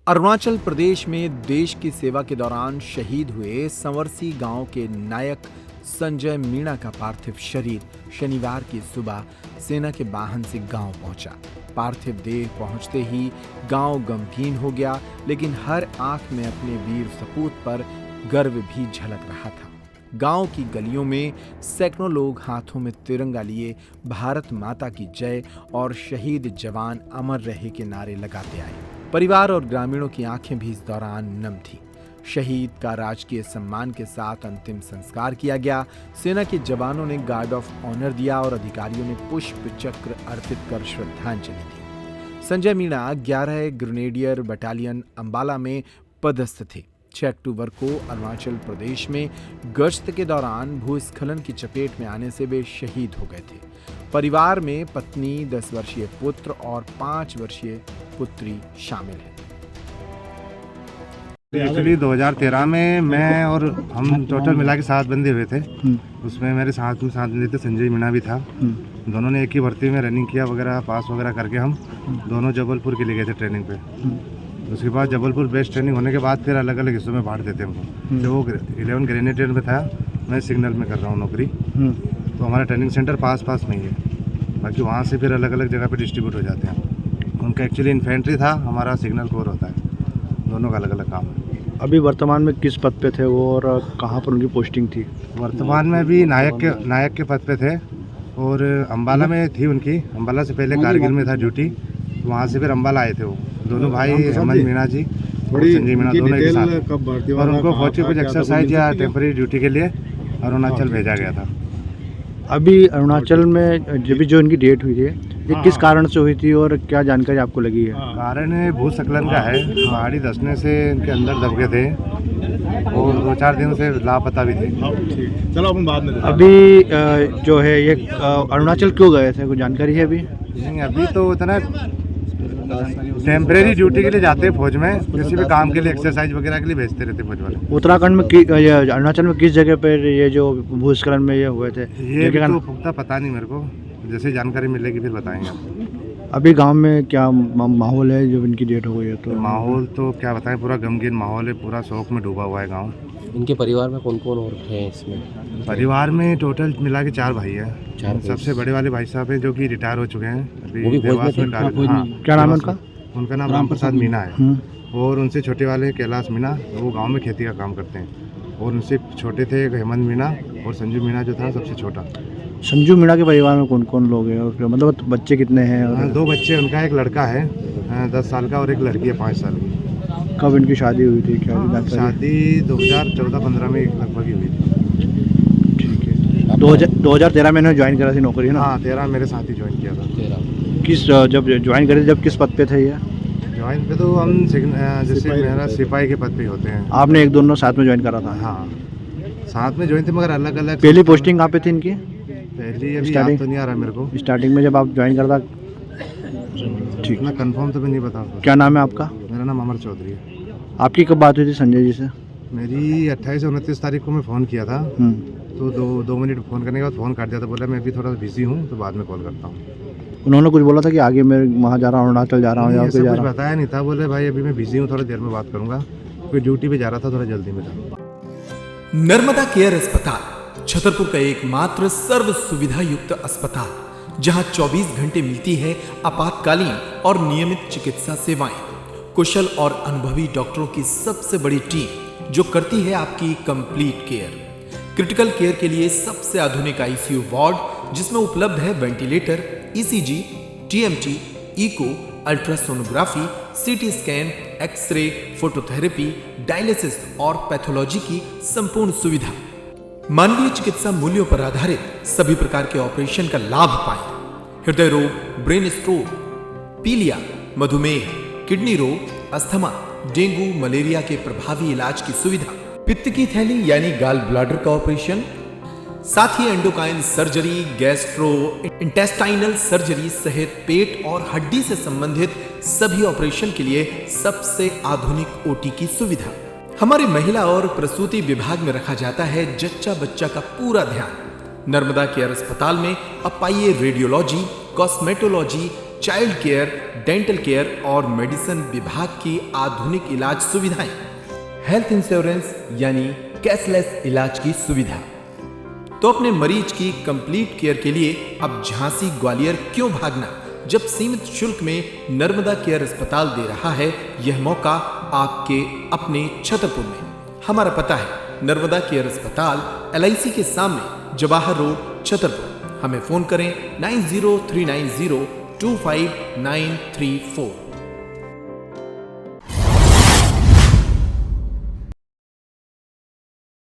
अरुणाचल प्रदेश में देश की सेवा के दौरान शहीद हुए संवरसी गांव के नायक संजय मीणा का पार्थिव शरीर शनिवार की सुबह सेना के वाहन से गांव पहुंचा। पार्थिव देह पहुंचते ही गांव गमगीन हो गया, लेकिन हर आंख में अपने वीर सपूत पर गर्व भी झलक रहा था। गांव की गलियों में सैकड़ों लोग हाथों में तिरंगा लिए भारत माता की जय और शहीद जवान अमर रहे के नारे लगाते आए। परिवार और ग्रामीणों की आंखें भी इस दौरान नम थी। शहीद का राजकीय सम्मान के साथ अंतिम संस्कार किया गया। सेना के जवानों ने गार्ड ऑफ ऑनर दिया और अधिकारियों ने पुष्प चक्र अर्पित कर श्रद्धांजलि दी। संजय मीणा 11 ग्रेनेडियर बटालियन अंबाला में पदस्थ थे। 6 अक्टूबर को अरुणाचल प्रदेश में गश्त के दौरान भूस्खलन की चपेट में आने से वे शहीद हो गए थे। परिवार में पत्नी, 10 वर्षीय पुत्र और 5 वर्षीय पुत्री शामिल है। एक्चुअली 2013 में मैं और हम टोटल मिला के 7 बंदे हुए थे। उसमें मेरे साथ बंदे थे, संजय मीणा भी था। दोनों ने एक ही भर्ती में रनिंग किया वगैरह, पास वगैरह करके हम दोनों जबलपुर के लिए गए थे ट्रेनिंग पे। उसके बाद जबलपुर बेस्ट ट्रेनिंग होने के बाद फिर अलग अलग हिस्सों में बांट देते हमको। जब वो 11 ग्रेनेडियर में था, मैं सिग्नल में कर रहा हूँ नौकरी, तो हमारा ट्रेनिंग सेंटर पास में ही है। बाकी वहाँ से फिर अलग अलग जगह पे डिस्ट्रीब्यूट हो जाते हैं। उनका एक्चुअली इन्फेंट्री था, हमारा सिग्नल कोर होता है। दोनों का अलग अलग काम है। अभी वर्तमान में किस पद पे थे वो और कहाँ पर उनकी पोस्टिंग थी? वर्तमान में भी नायक के पद पे थे और अंबाला में थी उनकी। अंबाला से पहले कारगिल में था ड्यूटी, वहाँ से फिर अंबाला आए थे वो दोनों भाई, हेमंत मीणा जी और संजय मीणा, दोनों एक साथ। और उनको फौजी कुछ एक्सरसाइज या टेम्पररी ड्यूटी के लिए अरुणाचल भेजा गया था। अभी अरुणाचल में जो इनकी डेट हुई थी, ये किस कारण से हुई थी और क्या जानकारी आपको लगी है? कारण भूस्खलन का है। पहाड़ी धंसने से इनके अंदर दब गए थे और 2-4 दिन से लापता भी थे। चलो अपन बाद में। अभी जो है ये अरुणाचल क्यों गए थे, कोई जानकारी है अभी? नहीं, अभी तो इतना टेम्परेरी ड्यूटी के लिए जाते हैं फौज में, किसी भी काम के लिए, एक्सरसाइज वगैरह के लिए भेजते रहते फौज वाले। उत्तराखंड में अरुणाचल में किस जगह पर ये जो भूस्खलन में ये हुए थे? ये तो पुख्ता पता नहीं मेरे को, जैसे जानकारी मिलेगी फिर बताएंगे आपको। अभी गांव में क्या माहौल है जब इनकी डेट हो गई है? तो माहौल तो क्या बताएं, पूरा गमगीन माहौल है, पूरा शोक में डूबा हुआ है गाँव। इनके परिवार में कौन कौन और हैं इसमें? परिवार में टोटल मिला के 4 भाई हैं। सबसे बड़े वाले भाई साहब हैं जो कि रिटायर हो चुके हैं अभी देवास में। क्या नाम है उनका? उनका नाम राम प्रसाद मीणा है। और उनसे छोटे वाले कैलाश मीणा, वो गांव में खेती का काम करते हैं। और उनसे छोटे थे हेमंत मीणा और संजू मीणा जो था सबसे छोटा। संजू मीणा के परिवार में कौन कौन लोग हैं और मतलब बच्चे कितने हैं? 2 बच्चे, उनका एक लड़का है 10 साल का और एक लड़की है 5 साल की। कब इनकी शादी हुई थी, क्या शादी 2014-15 में लगभग ही हुई थी। ठीक है। 2013 में इन्होंने ज्वाइन करा थी नौकरी, है ना? हाँ, 13 मेरे साथ ही ज्वाइन किया था। 13 किस जब ज्वाइन करे जब किस पद पे थे ये? ज्वाइन पे तो हम जैसे मेरा सिपाही के पद पे होते हैं। आपने एक दोनों साथ में ज्वाइन करा था? हाँ, साथ में ज्वाइन थे मगर अलग अलग। पहली पोस्टिंग कहाँ पे थी इनकी? पहली अभी याद तो नहीं आ रहा मेरे को। स्टार्टिंग में जब आप ज्वाइन करता? ठीक, मैं कंफर्म तो भी नहीं बता। क्या नाम है आपका? मेरा नाम अमर चौधरी है। आपकी कब बात हुई थी संजय जी से? मेरी 28 और 29 तारीख को मैं फ़ोन किया था, तो 2 मिनट फ़ोन करने के बाद फ़ोन काट दिया था। बोला मैं अभी थोड़ा बिजी हूँ तो बाद में कॉल करता हूँ। उन्होंने कुछ बोला था कि आगे मैं वहाँ जा रहा हूँ, अरुणाचल जा रहा हूँ? ऐसा कुछ बताया नहीं था। बोले भाई अभी मैं बिजी हूँ, थोड़ी देर में बात करूँगा। कोई ड्यूटी पे जा रहा था, थोड़ा जल्दी में था। नर्मदा केयर अस्पताल छतरपुर का एकमात्र सर्व सुविधा युक्त अस्पताल, जहां 24 घंटे मिलती है आपातकालीन और नियमित चिकित्सा सेवाएं। कुशल और अनुभवी डॉक्टरों की सबसे बड़ी टीम जो करती है आपकी कंप्लीट केयर। क्रिटिकल केयर के लिए सबसे आधुनिक आईसीयू वार्ड, जिसमें उपलब्ध है ventilator, ECG, TMT, echo, ultrasonography, CT scan, X ray, phototherapy, dialysis और पैथोलॉजी की संपूर्ण सुविधा। मानवीय चिकित्सा मूल्यों पर आधारित सभी प्रकार के ऑपरेशन का लाभ पाएं। हृदय रोग, ब्रेन स्ट्रोक, पीलिया, मधुमेह, किडनी रोग, अस्थमा, डेंगू, मलेरिया के प्रभावी इलाज की सुविधा, पित्त की थैली यानी गाल ब्लैडर का ऑपरेशन, साथ ही endocrine surgery, gastro intestinal surgery सहित पेट और हड्डी से संबंधित सभी ऑपरेशन के लिए सबसे आधुनिक ओटी की सुविधा। हमारे महिला और प्रसूति विभाग में रखा जाता है जच्चा बच्चा का पूरा ध्यान। नर्मदा केयर अस्पताल में अब पाइए radiology, cosmetology, child care, dental care और मेडिसिन विभाग की आधुनिक इलाज सुविधाएं, हेल्थ इंश्योरेंस यानी कैशलेस इलाज की सुविधा। तो अपने मरीज की कंप्लीट केयर के लिए अब झांसी ग्वालियर क्यों भागना, जब सीमित शुल्क में नर्मदा केयर अस्पताल दे रहा है यह मौका आपके अपने छतरपुर में। हमारा पता है नर्मदा केयर अस्पताल LIC के सामने, जवाहर रोड, छतरपुर। हमें फोन करें 9039025934।